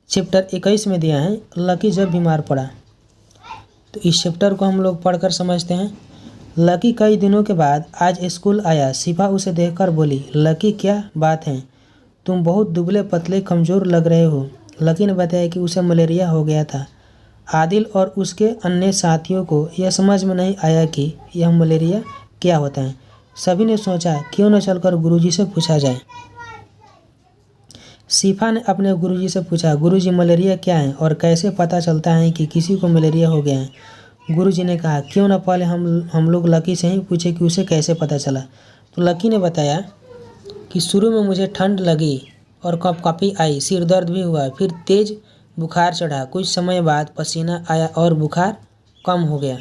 Chapter 21 में दिया है लकी जब बीमार पड़ा। तो इस चैप्टर को हम लोग पढ़कर समझते हैं। लकी कई दिनों के बाद आज स्कूल आया। शिफा उसे देखकर बोली, लकी क्या बात है, तुम बहुत दुबले पतले कमज़ोर लग रहे हो। लकी ने बताया कि उसे मलेरिया हो गया था। आदिल और उसके अन्य साथियों को यह समझ में नहीं आया कि यह मलेरिया क्या होता है। सभी ने सोचा क्यों न चलकर गुरुजी से पूछा जाए। शिफा ने अपने गुरुजी से पूछा, गुरुजी मलेरिया क्या है और कैसे पता चलता है कि किसी को मलेरिया हो गया है। गुरुजी ने कहा, क्यों न पहले हम लोग लकी से ही पूछे कि उसे कैसे पता चला। तो लकी ने बताया कि शुरू में मुझे ठंड लगी और कँपकँपी आई, सिर दर्द भी हुआ, फिर तेज़ बुखार चढ़ा, कुछ समय बाद पसीना आया और बुखार कम हो गया।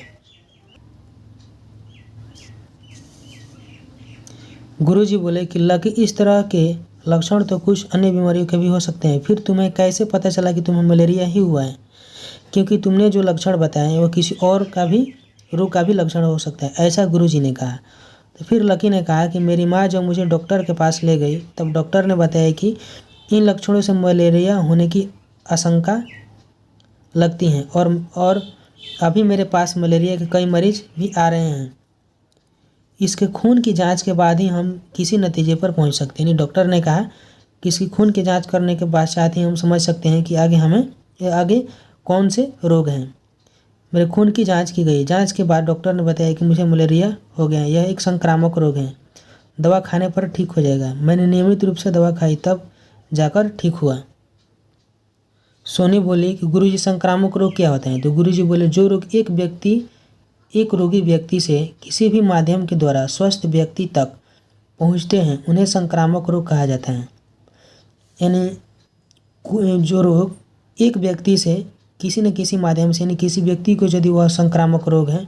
गुरुजी बोले कि लकी इस तरह के लक्षण तो कुछ अन्य बीमारियों के भी हो सकते हैं, फिर तुम्हें कैसे पता चला कि तुम्हें मलेरिया ही हुआ है, क्योंकि तुमने जो लक्षण बताए वो किसी और का भी रोग का भी लक्षण हो सकता है, ऐसा गुरुजी ने कहा। तो फिर लकी ने कहा कि मेरी माँ जब मुझे डॉक्टर के पास ले गई तब डॉक्टर ने बताया कि इन लक्षणों से मलेरिया होने की आशंका लगती हैं और अभी मेरे पास मलेरिया के कई मरीज भी आ रहे हैं। इसके खून की जांच के बाद ही हम किसी नतीजे पर पहुंच सकते हैं। यानी डॉक्टर ने कहा कि इसकी खून की जांच करने के पश्चात ही हम समझ सकते हैं कि आगे कौन से रोग हैं। मेरे खून की जांच की गई। जांच के बाद डॉक्टर ने बताया कि मुझे मलेरिया हो गया है। यह एक संक्रामक रोग है, दवा खाने पर ठीक हो जाएगा। मैंने नियमित रूप से दवा खाई, तब जाकर ठीक हुआ। सोनी बोली कि गुरुजी संक्रामक रोग क्या होते हैं। तो गुरुजी बोले, जो रोग एक रोगी व्यक्ति से किसी भी माध्यम के द्वारा स्वस्थ व्यक्ति तक पहुंचते हैं उन्हें संक्रामक रोग कहा जाता है। यानी जो रोग एक व्यक्ति से किसी न किसी माध्यम से, यानी किसी व्यक्ति को यदि वह संक्रामक रोग है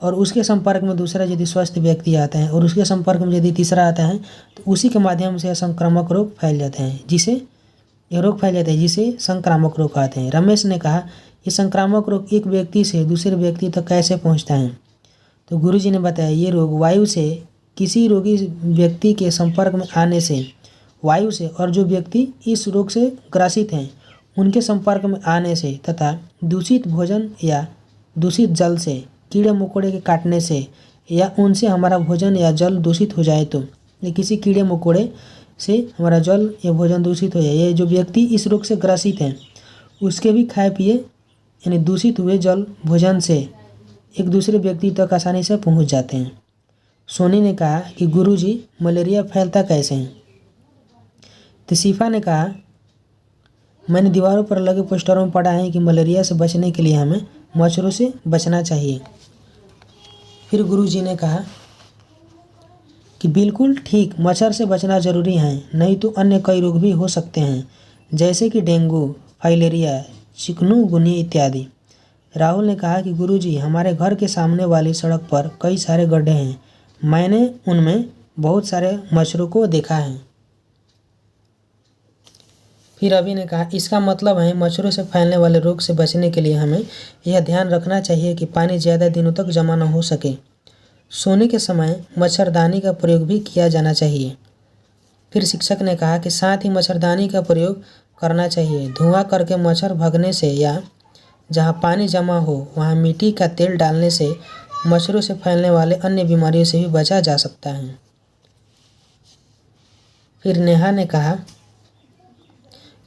और उसके संपर्क में दूसरा यदि स्वस्थ व्यक्ति आता है और उसके संपर्क में यदि तीसरा आता है तो उसी के माध्यम से संक्रामक रोग फैल जाते हैं, जिसे संक्रामक रोग कहते हैं। रमेश ने कहा, ये संक्रामक रोग एक व्यक्ति से दूसरे व्यक्ति तक कैसे पहुंचता है। तो गुरुजी ने बताया, ये रोग वायु से किसी रोगी व्यक्ति के संपर्क में आने से, वायु से, और जो व्यक्ति इस रोग से ग्रसित हैं उनके संपर्क में आने से, तथा दूषित भोजन या दूषित जल से, कीड़े मकोड़े के काटने से, या उनसे हमारा भोजन या जल दूषित हो जाए तो, या किसी कीड़े मकोड़े से हमारा जल या भोजन दूषित हो जाए, ये जो व्यक्ति इस रोग से ग्रसित हैं उसके भी खाए पिए यानी दूषित हुए जल भोजन से एक दूसरे व्यक्ति तक आसानी से पहुंच जाते हैं। सोनी ने कहा कि गुरुजी मलेरिया फैलता कैसे है। तो शिफा ने कहा, मैंने दीवारों पर लगे पोस्टरों में पढ़ा है कि मलेरिया से बचने के लिए हमें मच्छरों से बचना चाहिए। फिर गुरुजी ने कहा कि बिल्कुल ठीक, मच्छर से बचना ज़रूरी है, नहीं तो अन्य कई रोग भी हो सकते हैं, जैसे कि डेंगू, फाइलेरिया, चिकनगुनिया इत्यादि। राहुल ने कहा कि गुरुजी, हमारे घर के सामने वाली सड़क पर कई सारे गड्ढे हैं, मैंने उनमें बहुत सारे मच्छरों को देखा है। फिर अभी ने कहा, इसका मतलब है मच्छरों से फैलने वाले रोग से बचने के लिए हमें यह ध्यान रखना चाहिए कि पानी ज़्यादा दिनों तक जमा न हो सके। सोने के समय मच्छरदानी का प्रयोग भी किया जाना चाहिए। फिर शिक्षक ने कहा कि साथ ही मच्छरदानी का प्रयोग करना चाहिए। धुआं करके मच्छर भगने से या जहाँ पानी जमा हो वहाँ मिट्टी का तेल डालने से मच्छरों से फैलने वाले अन्य बीमारियों से भी बचा जा सकता है। फिर नेहा ने कहा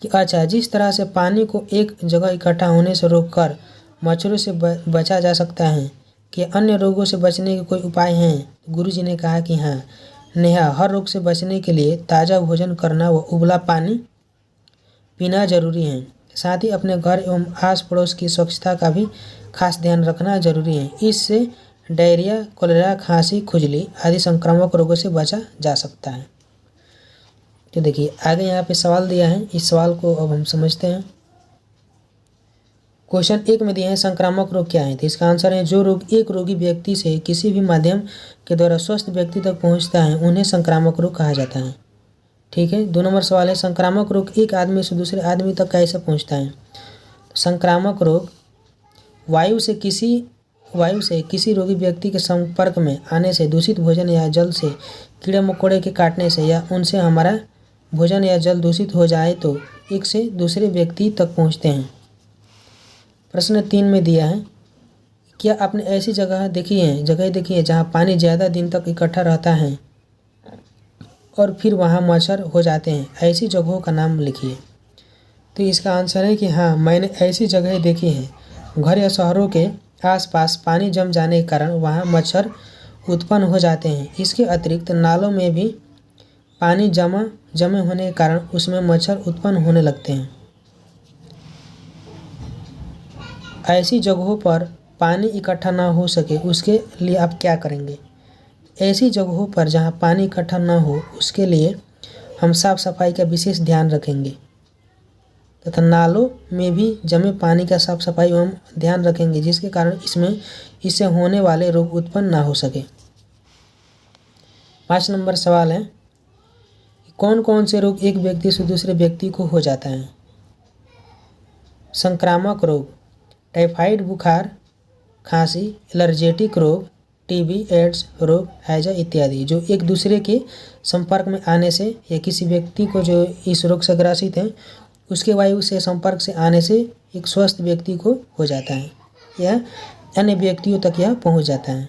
कि अच्छा, जिस तरह से पानी को एक जगह इकट्ठा होने से रोककर मच्छरों से बचा जा सकता है, कि अन्य रोगों से बचने के कोई उपाय हैं। गुरुजी ने कहा कि हाँ नेहा, हर रोग से बचने के लिए ताज़ा भोजन करना व उबला पानी पीना जरूरी है। साथ ही अपने घर एवं आस पड़ोस की स्वच्छता का भी खास ध्यान रखना जरूरी है। इससे डायरिया, कोलेरा, खांसी, खुजली आदि संक्रामक रोगों से बचा जा सकता है। तो देखिए आगे यहाँ पे सवाल दिया है, इस सवाल को अब हम समझते हैं। क्वेश्चन 1 में दिया है संक्रामक रोग क्या है। तो इसका आंसर है, जो रोग एक रोगी व्यक्ति से किसी भी माध्यम के द्वारा स्वस्थ व्यक्ति तक पहुँचता है उन्हें संक्रामक रोग कहा जाता है। ठीक है। 2 नंबर सवाल है, संक्रामक रोग एक आदमी से दूसरे आदमी तक कैसे पहुंचता है। संक्रामक रोग वायु से किसी रोगी व्यक्ति के संपर्क में आने से, दूषित भोजन या जल से, कीड़े मकोड़े के काटने से, या उनसे हमारा भोजन या जल दूषित हो जाए तो एक से दूसरे व्यक्ति तक पहुंचते हैं। प्रश्न 3 में दिया है, क्या आपने ऐसी जगह देखी है जहां पानी ज़्यादा दिन तक इकट्ठा रहता है और फिर वहां मच्छर हो जाते हैं? ऐसी जगहों का नाम लिखिए। तो इसका आंसर है कि हाँ, मैंने ऐसी जगह देखी हैं। घर या शहरों के आसपास पानी जम जाने के कारण वहाँ मच्छर उत्पन्न हो जाते हैं। इसके अतिरिक्त नालों में भी पानी जमे होने के कारण उसमें मच्छर उत्पन्न होने लगते हैं। ऐसी जगहों पर पानी इकट्ठा ना हो सके उसके लिए आप क्या करेंगे? ऐसी जगहों पर जहाँ पानी इकट्ठा ना हो उसके लिए हम साफ सफाई का विशेष ध्यान रखेंगे तथा नालों में भी जमे पानी का साफ सफाई एवं ध्यान रखेंगे, जिसके कारण इससे होने वाले रोग उत्पन्न ना हो सके। 5 नंबर सवाल है, कौन कौन से रोग एक व्यक्ति से दूसरे व्यक्ति को हो जाता है? संक्रामक रोग, टाइफाइड बुखार, खांसी, एलर्जेटिक रोग, टीबी, एड्स रोग, हैजा इत्यादि, जो एक दूसरे के संपर्क में आने से या किसी व्यक्ति को जो इस रोग से ग्रसित है उसके वायु से संपर्क से आने से एक स्वस्थ व्यक्ति को हो जाता है या अन्य व्यक्तियों तक यह पहुंच जाता है।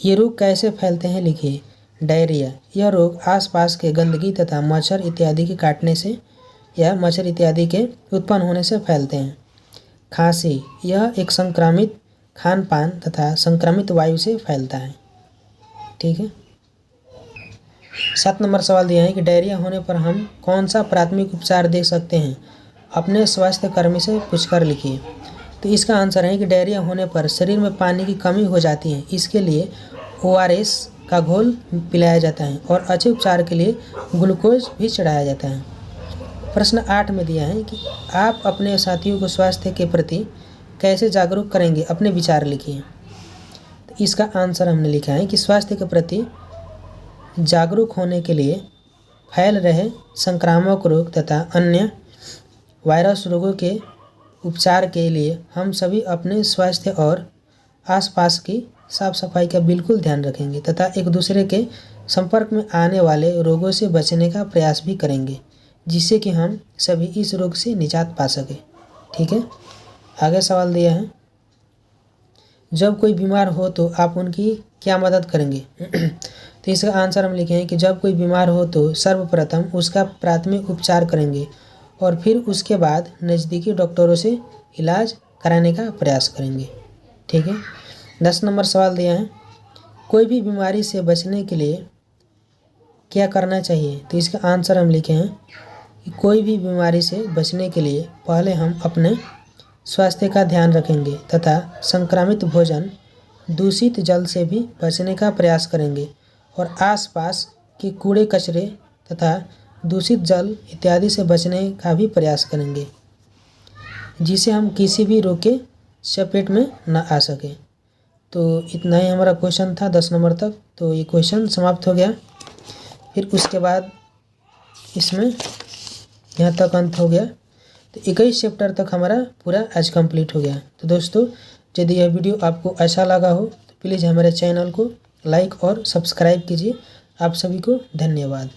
ये रोग कैसे फैलते हैं लिखिए। डायरिया, यह रोग आसपास के गंदगी तथा मच्छर इत्यादि के काटने से या मच्छर इत्यादि के उत्पन्न होने से फैलते हैं। खांसी, यह एक संक्रामित खान पान तथा संक्रमित वायु से फैलता है। ठीक है। 7 नंबर सवाल दिया है कि डायरिया होने पर हम कौन सा प्राथमिक उपचार दे सकते हैं? अपने स्वास्थ्य कर्मी से पूछकर लिखिए। तो इसका आंसर है कि डायरिया होने पर शरीर में पानी की कमी हो जाती है। इसके लिए ORS का घोल पिलाया जाता है और अच्छे उपचार के लिए ग्लूकोज भी चढ़ाया जाता है। प्रश्न 8 में दिया है कि आप अपने साथियों को स्वास्थ्य के प्रति कैसे जागरूक करेंगे? अपने विचार लिखिए। तो इसका आंसर हमने लिखा है कि स्वास्थ्य के प्रति जागरूक होने के लिए फैल रहे संक्रामक रोग तथा अन्य वायरस रोगों के उपचार के लिए हम सभी अपने स्वास्थ्य और आसपास की साफ सफाई का बिल्कुल ध्यान रखेंगे तथा एक दूसरे के संपर्क में आने वाले रोगों से बचने का प्रयास भी करेंगे, जिससे कि हम सभी इस रोग से निजात पा सकें। ठीक है। आगे सवाल दिया है, जब कोई बीमार हो तो आप उनकी क्या मदद करेंगे? तो इसका आंसर हम लिखे हैं कि जब कोई बीमार हो तो सर्वप्रथम उसका प्राथमिक उपचार करेंगे और फिर उसके बाद नज़दीकी डॉक्टरों से इलाज कराने का प्रयास करेंगे। ठीक है। 10 नंबर सवाल दिया है, कोई भी बीमारी से बचने के लिए क्या करना चाहिए? तो इसका आंसर हम लिखे हैं कि कोई भी बीमारी से बचने के लिए पहले हम अपने स्वास्थ्य का ध्यान रखेंगे तथा संक्रमित भोजन, दूषित जल से भी बचने का प्रयास करेंगे और आसपास के कूड़े कचरे तथा दूषित जल इत्यादि से बचने का भी प्रयास करेंगे, जिससे हम किसी भी रोग के चपेट में न आ सके। तो इतना ही हमारा क्वेश्चन था 10 नंबर तक। तो ये क्वेश्चन समाप्त हो गया। फिर उसके बाद इसमें यहाँ तक अंत हो गया। तो 21 चैप्टर तक हमारा पूरा आज कंप्लीट हो गया। तो दोस्तों, यदि यह वीडियो आपको अच्छा लगा हो तो प्लीज़ हमारे चैनल को लाइक और सब्सक्राइब कीजिए। आप सभी को धन्यवाद।